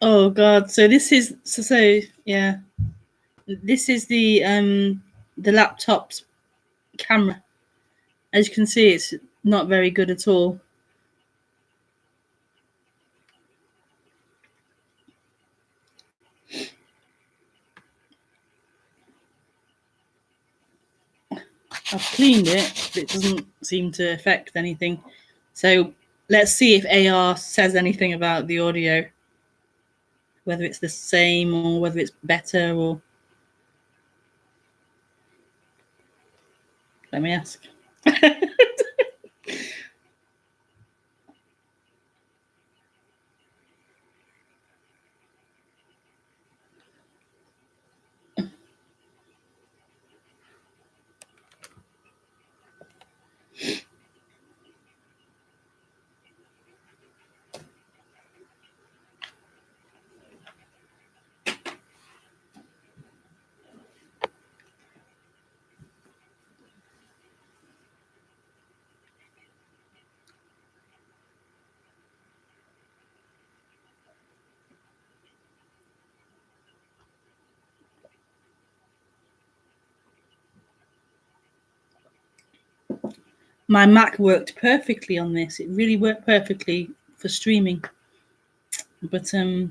Oh God! So this is yeah. This is the laptop's camera. As you can see, it's not very good at all. I've cleaned it, but it doesn't seem to affect anything. So let's see if AR says anything about the audio, whether it's the same or whether it's better, or let me ask. My Mac worked perfectly on this. It really worked perfectly for streaming. But I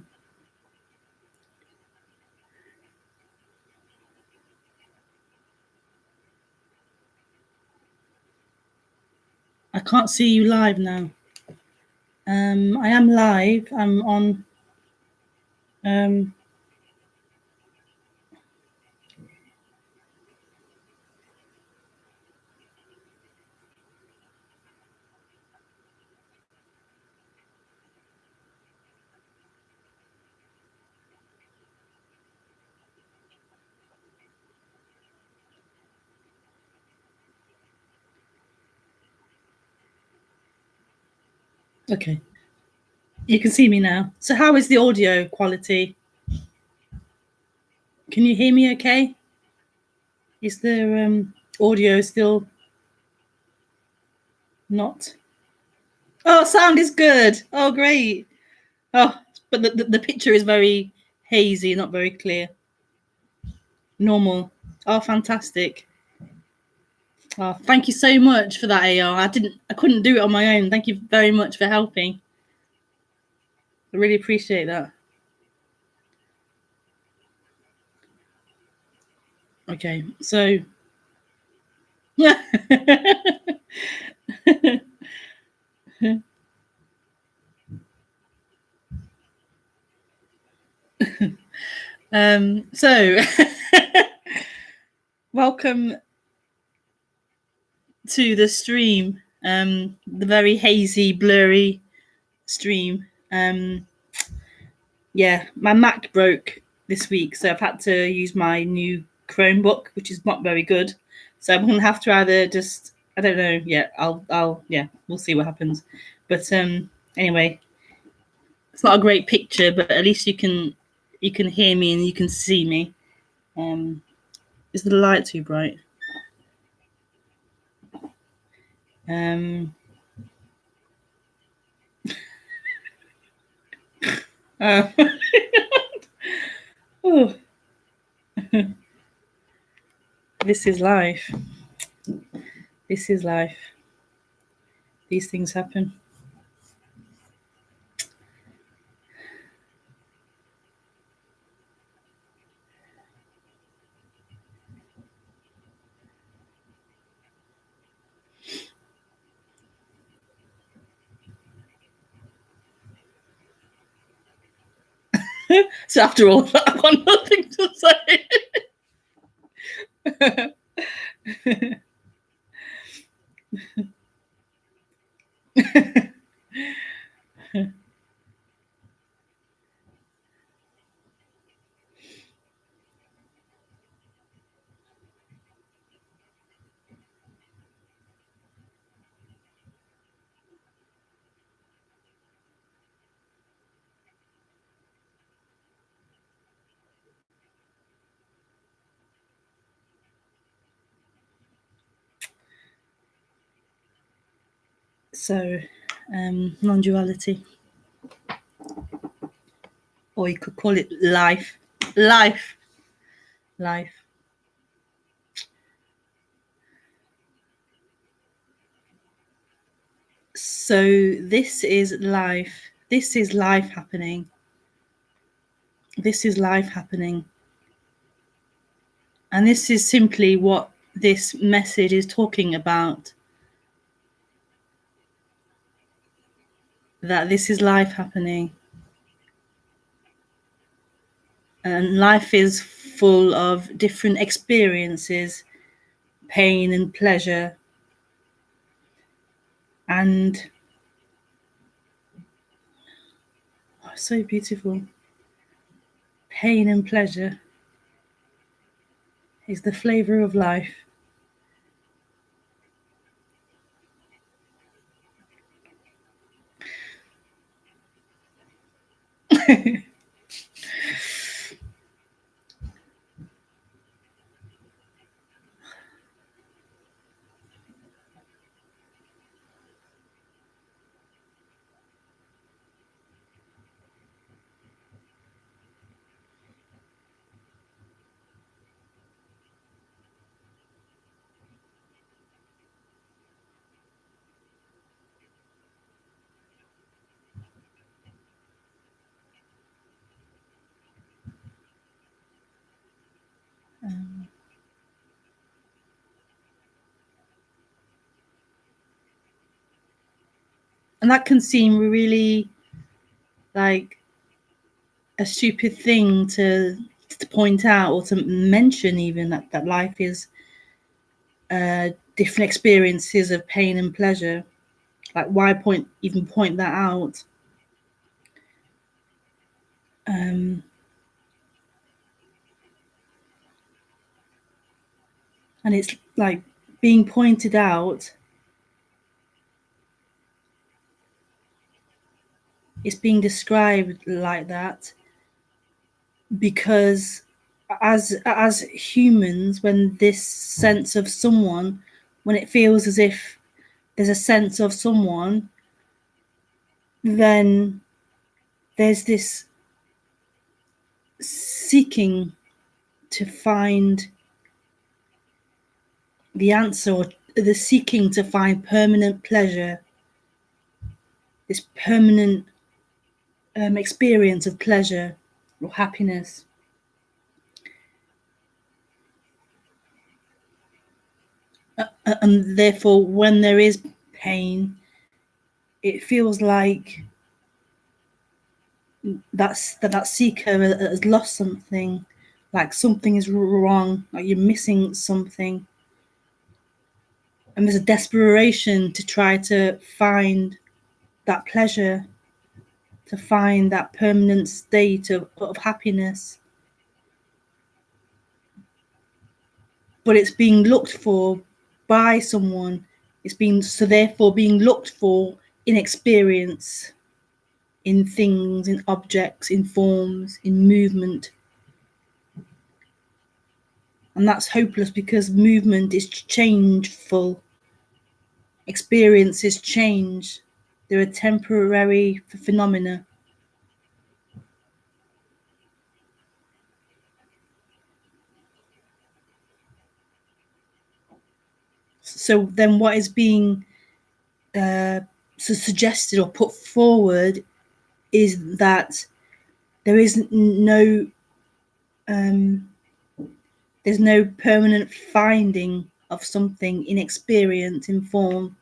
can't see you live now. I am live. I'm on. Um, okay, you can see me now. So, how is the audio quality? Can you hear me? Okay. Is the audio still not? Oh, sound is good. Oh, great. Oh, but the picture is very hazy, not very clear. Normal. Oh, fantastic. Oh, thank you so much for that, AR. I couldn't do it on my own. Thank you very much for helping. I really appreciate that. Okay, so so welcome to the stream. The very hazy, blurry stream. Yeah, my Mac broke this week, so I've had to use my new Chromebook, which is not very good. So I'm gonna have to either just I don't know. Yeah, I'll yeah, we'll see what happens. But anyway, it's not a great picture, but at least you can hear me and you can see me. Is the light too bright? Um, oh. Oh. This is life. This is life. These things happen. So after all that, I've got nothing to say. So, non-duality. or you could call it life. Life. So this is life. This is life happening. This is life happening. And this is simply what this message is talking about. That this is life happening. And life is full of different experiences, pain and pleasure. And so beautiful. Pain and pleasure is the flavor of life. And that can seem really like a stupid thing to point out or to mention, even that life is different experiences of pain and pleasure. Like, why point that out? And it's like being pointed out. It's being described like that because as humans, when this sense of someone, when it feels as if there's a sense of someone, then there's this seeking to find the answer, or the seeking to find permanent pleasure, this permanent experience of pleasure or happiness. And therefore, when there is pain, it feels like that seeker has lost something, like something is wrong, like you're missing something. And there's a desperation to try to find that pleasure, to find that permanent state of happiness. But it's being looked for by someone. It's being looked for in experience, in things, in objects, in forms, in movement. And that's hopeless because movement is changeful. Experiences change. They're a temporary phenomena. So then what is being suggested or put forward is that there is no there's no permanent finding of something in experience, in form.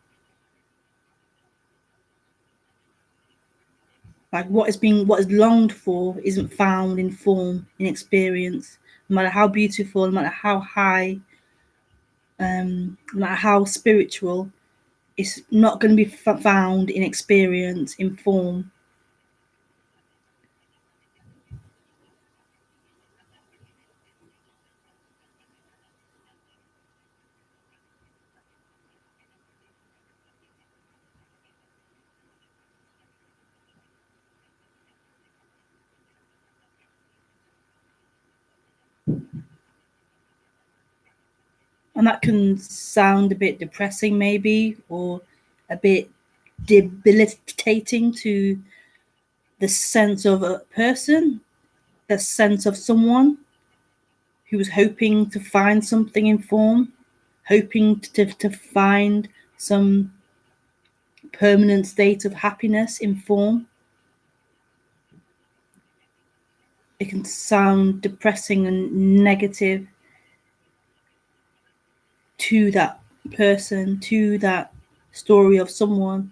Like what is longed for isn't found in form, in experience. No matter how beautiful, no matter how high, no matter how spiritual, it's not going to be found in experience, in form. And that can sound a bit depressing maybe, or a bit debilitating to the sense of a person. the sense of someone who was hoping to find something in form, hoping to find some permanent state of happiness in form. It can sound depressing and negative to that person, to that story of someone.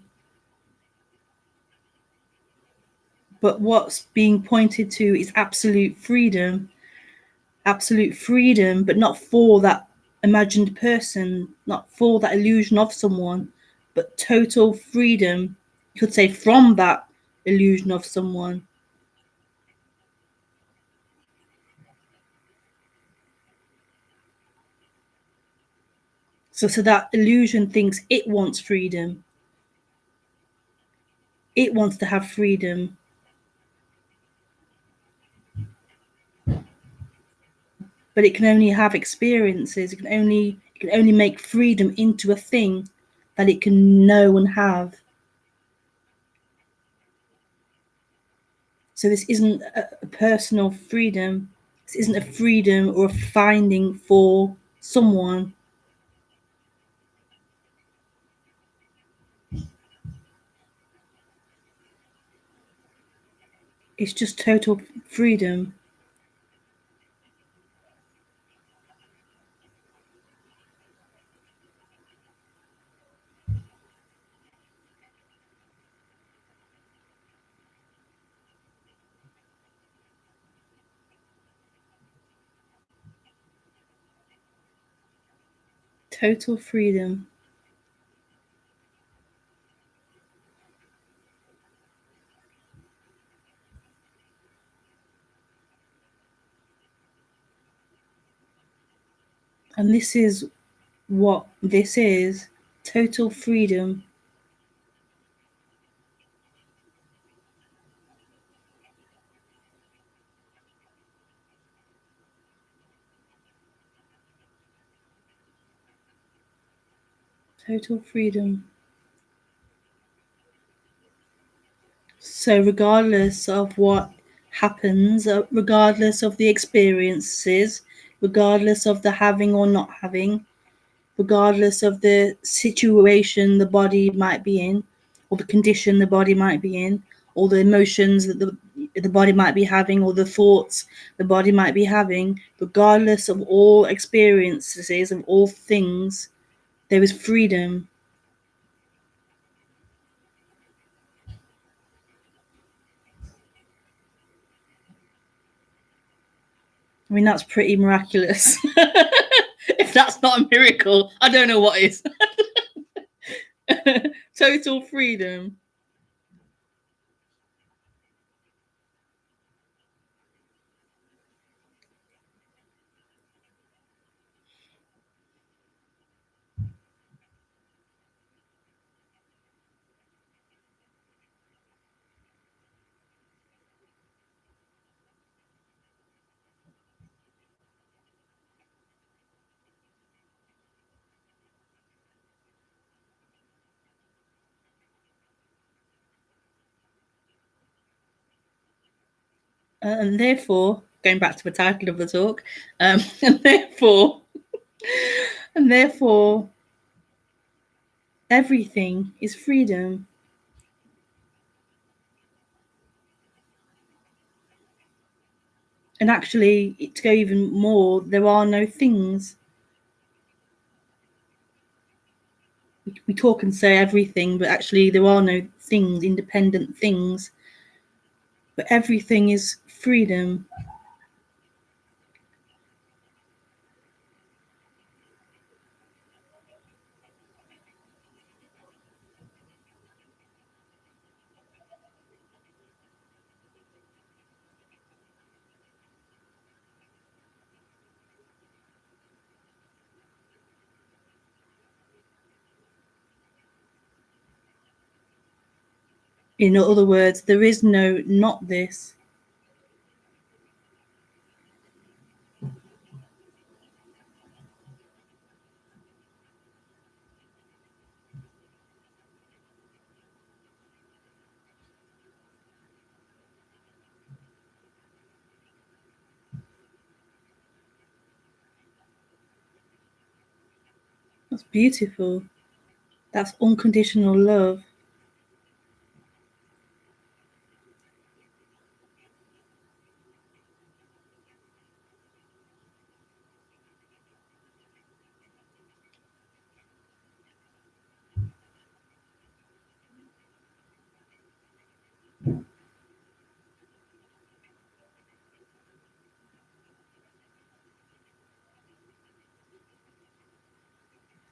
But what's being pointed to is absolute freedom, but not for that imagined person, not for that illusion of someone, but total freedom, you could say, from that illusion of someone. So that illusion thinks it wants freedom. It wants to have freedom. But it can only have experiences. It can only make freedom into a thing that it can know and have. So this isn't a personal freedom. This isn't a freedom or a finding for someone. It's just total freedom. Total freedom. And this is what this is. Total freedom. Total freedom. So regardless of what happens, regardless of the experiences, regardless of the having or not having, regardless of the situation the body might be in, or the condition the body might be in, or the emotions that the body might be having, or the thoughts the body might be having, regardless of all experiences and all things, there is freedom. I mean, that's pretty miraculous. If that's not a miracle, I don't know what is. Total freedom. And therefore, going back to the title of the talk, and therefore, everything is freedom. And actually, to go even more, there are no things. We talk and say everything, but actually, there are no things, independent things. But everything is freedom. In other words, there is no not this. That's beautiful. That's unconditional love.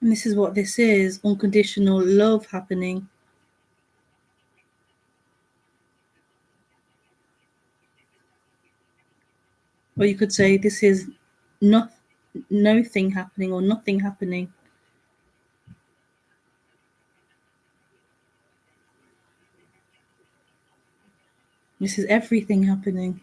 And this is what this is, unconditional love happening. Or you could say this is not no thing happening or nothing happening. This is everything happening.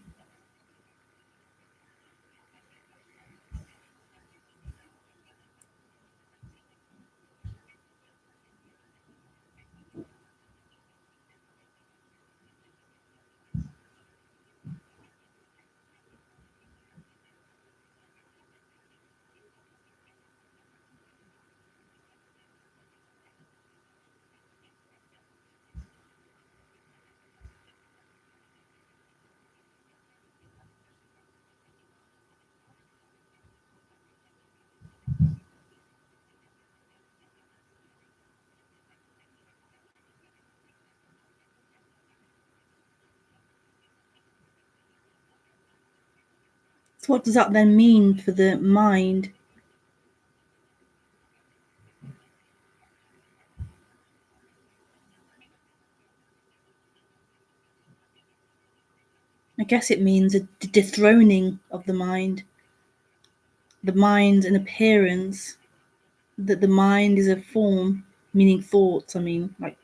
So what does that then mean for the mind? I guess it means a dethroning of the mind an appearance, that the mind is a form, meaning thoughts. I mean, like,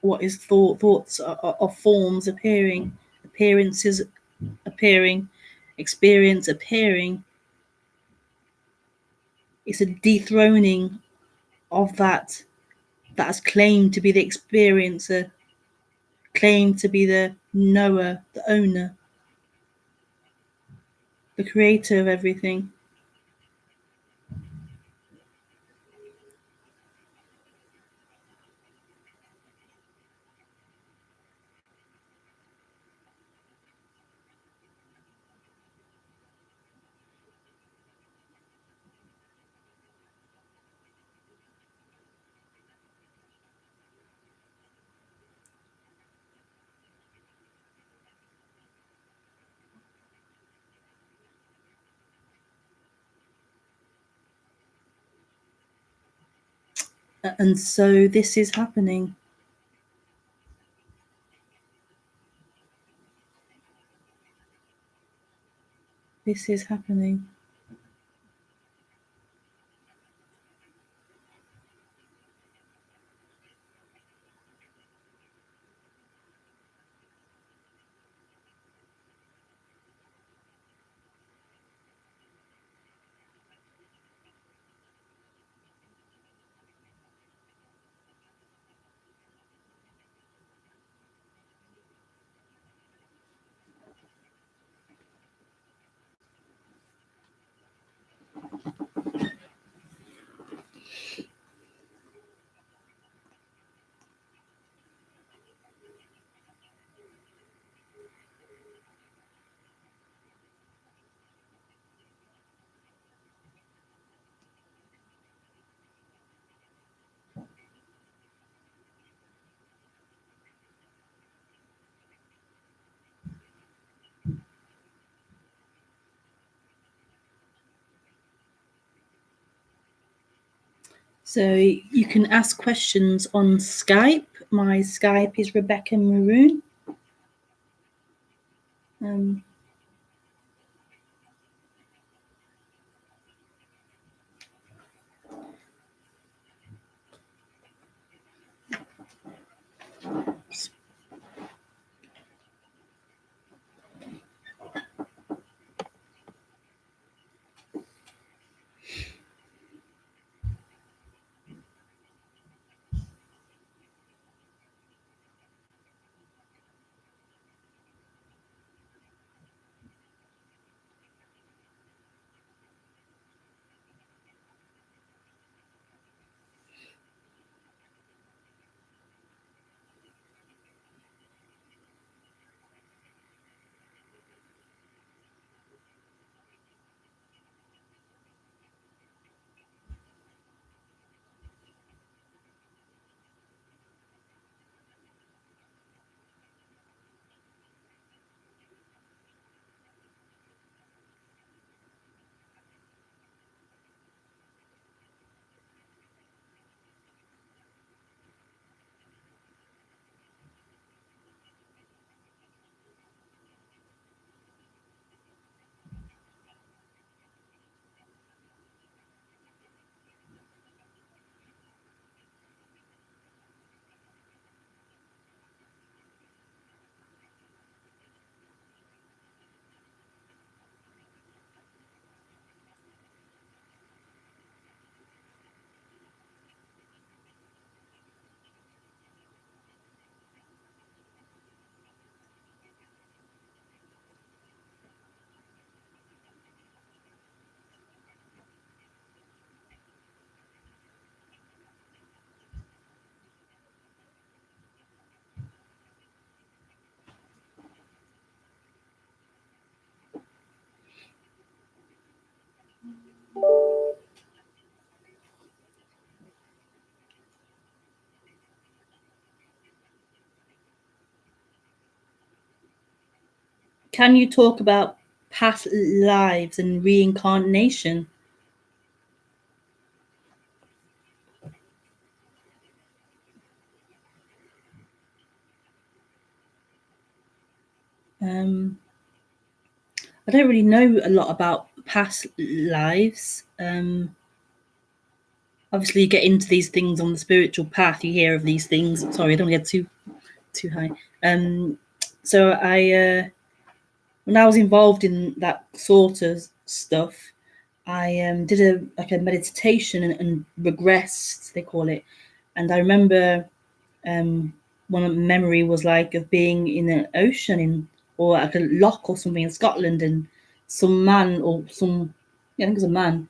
what is thought? Thoughts are forms appearing, appearances appearing, experience appearing. It's a dethroning of that has claimed to be the experiencer, claimed to be the knower, the owner, the creator of everything. And so this is happening. This is happening. So you can ask questions on Skype. My Skype is Rebekah Maroon. Um, Can you talk about past lives and reincarnation? I don't really know a lot about past lives. Obviously, you get into these things on the spiritual path. You hear of these things. Sorry, I don't get too high. So when I was involved in that sort of stuff, I did a meditation and regressed, they call it. And I remember one memory was like of being in an ocean or like a loch or something in Scotland, and some man or some, yeah, I think it was a man,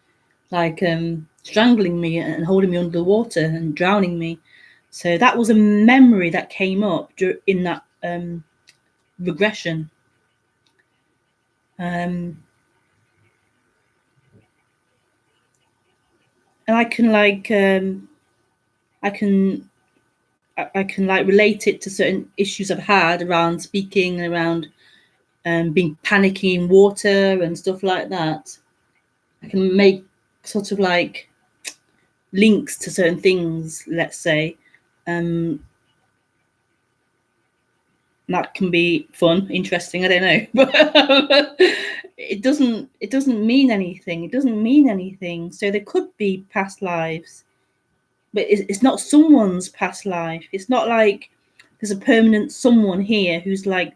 like strangling me and holding me under the water and drowning me. So that was a memory that came up in that regression. And I can like I can like relate it to certain issues I've had around speaking, around being panicky in water and stuff like that. I can make sort of like links to certain things, let's say. That can be fun, interesting, I don't know. But it doesn't mean anything. It doesn't mean anything. So there could be past lives, but it's not someone's past life. It's not like there's a permanent someone here who's like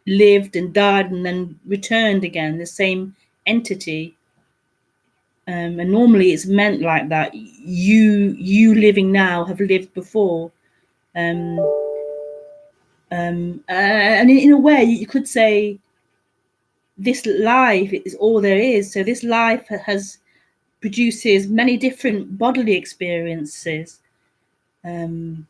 lived and died and then returned again, the same entity. And normally it's meant like that. You living now have lived before. And in a way, you could say this life is all there is. So this life has produces many different bodily experiences. I mean,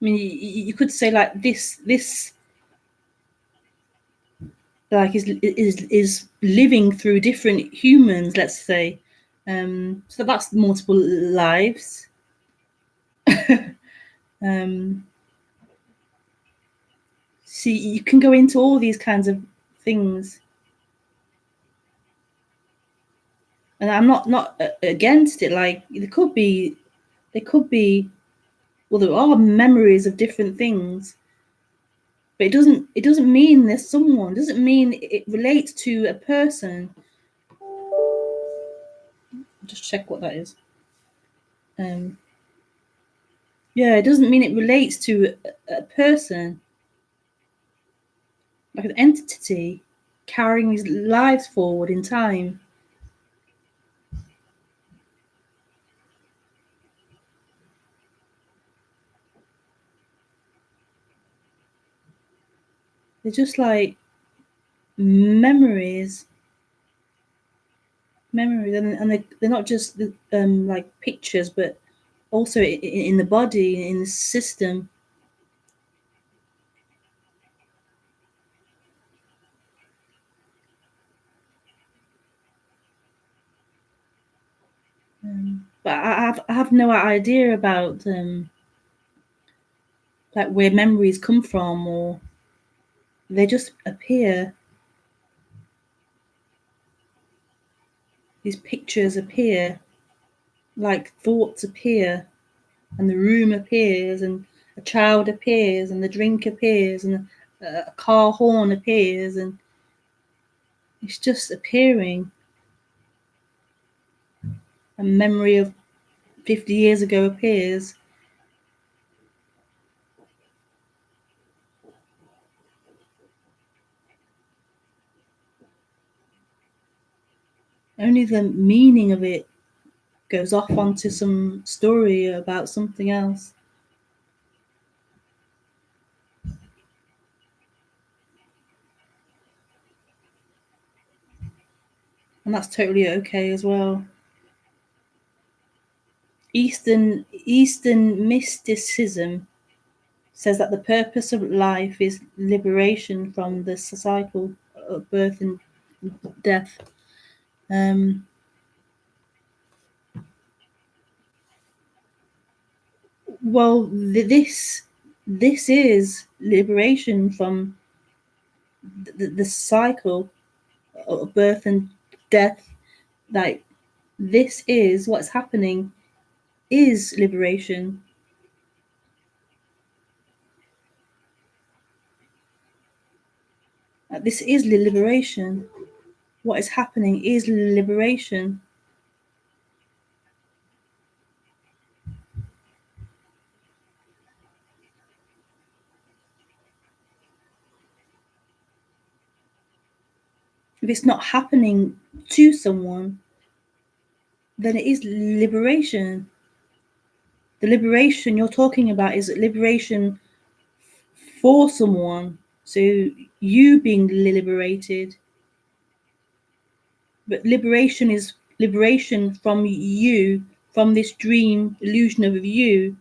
you could say like this like is living through different humans, let's say. So that's multiple lives. See, you can go into all these kinds of things, and I'm not against it. Like there could be, well, there are memories of different things, but it doesn't mean there's someone. It doesn't mean it relates to a person. Just check what that is. Yeah, it doesn't mean it relates to a person, like an entity carrying his lives forward in time. They're just like memories, and they're not just like pictures, but also in the body, in the system. But I have no idea about like where memories come from, or they just appear. These pictures appear, like thoughts appear, and the room appears, and a child appears, and the drink appears, and a car horn appears, and it's just appearing. A memory of 50 years ago appears. Only the meaning of it goes off onto some story about something else. And that's totally okay as well. Eastern mysticism says that the purpose of life is liberation from the cycle of birth and death. Well, this is liberation from the cycle of birth and death. Like, this is what's happening, is liberation. This is liberation. What is happening is liberation. If it's not happening to someone, then it is liberation. The liberation you're talking about is liberation for someone. So you being liberated. But liberation is liberation from you, from this dream illusion of you.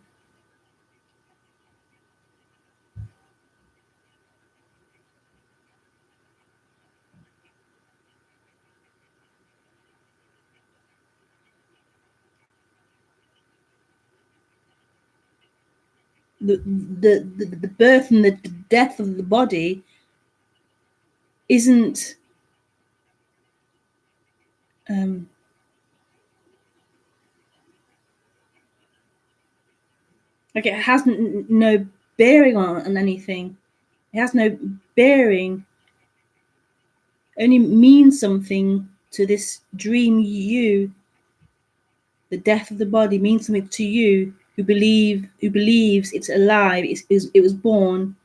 The birth and the death of the body isn't like, it has no bearing on anything. It has no bearing. It only means something to this dream you. The death of the body means something to you who believes it's alive. It was born,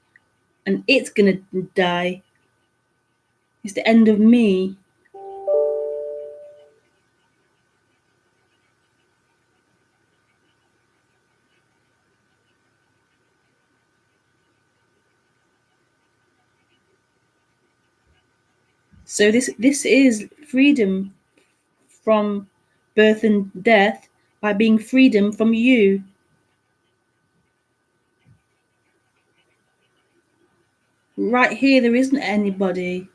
and it's gonna die. It's the end of me. So this is freedom from birth and death by being freedom from you. Right here, there isn't anybody.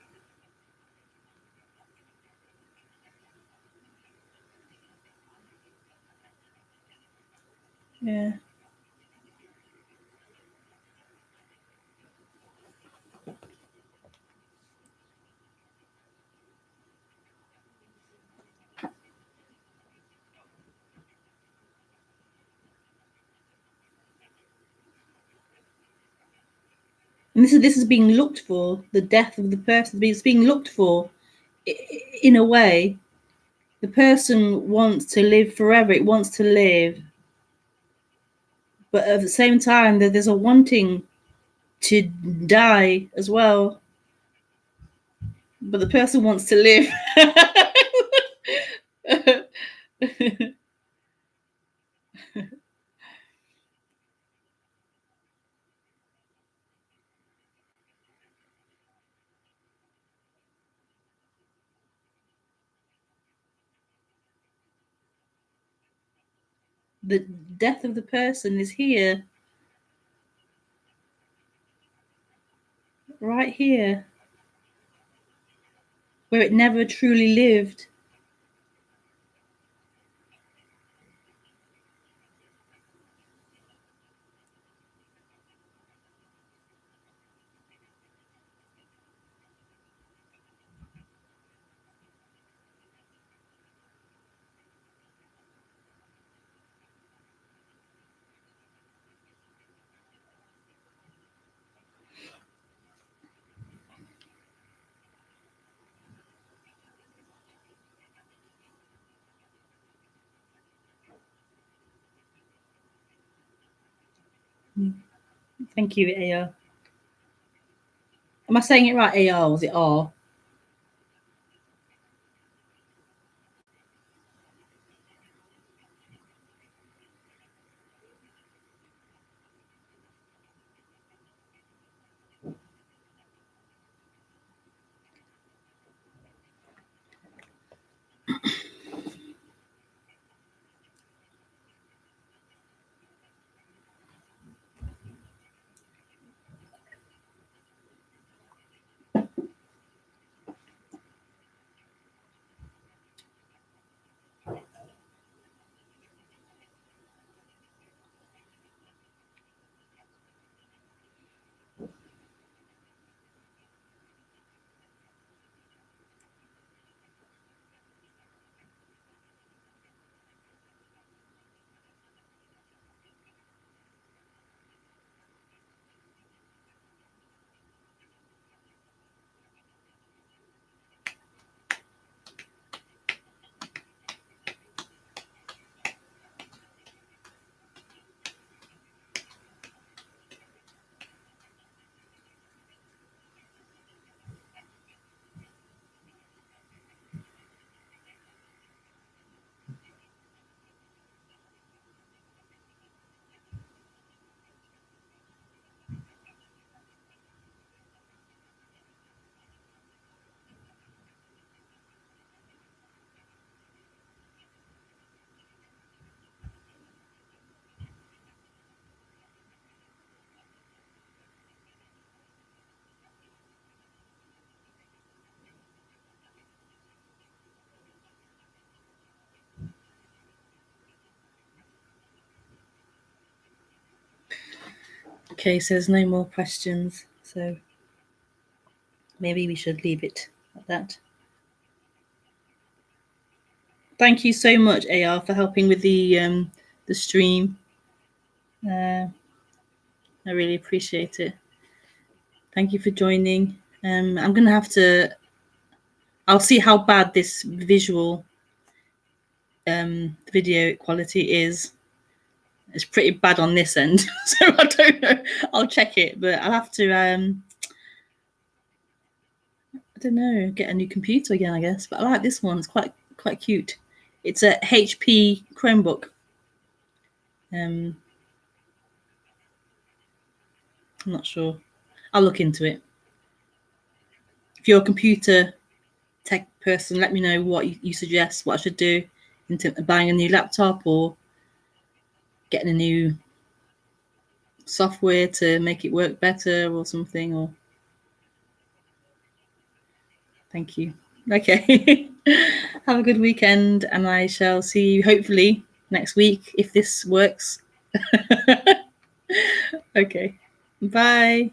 Yeah. And this is being looked for. The death of the person is being looked for. In a way, the person wants to live forever. It wants to live, but at the same time, there's a wanting to die as well. But the person wants to live. The death of the person is here, right here, where it never truly lived. Thank you, AR. Am I saying it right, AR? Or was it R? Okay, so there's no more questions. So maybe we should leave it at that. Thank you so much, AR, for helping with the stream. I really appreciate it. Thank you for joining. I'm gonna have to. I'll see how bad this visual video quality is. It's pretty bad on this end, so I don't know. I'll check it, but I'll have to. I don't know. Get a new computer again, I guess. But I like this one. It's quite cute. It's a HP Chromebook. I'm not sure. I'll look into it. If you're a computer tech person, let me know what you suggest, what I should do in terms of buying a new laptop or getting a new software to make it work better or something. Or thank you. Okay. Have a good weekend, and I shall see you hopefully next week if this works. Okay. Bye.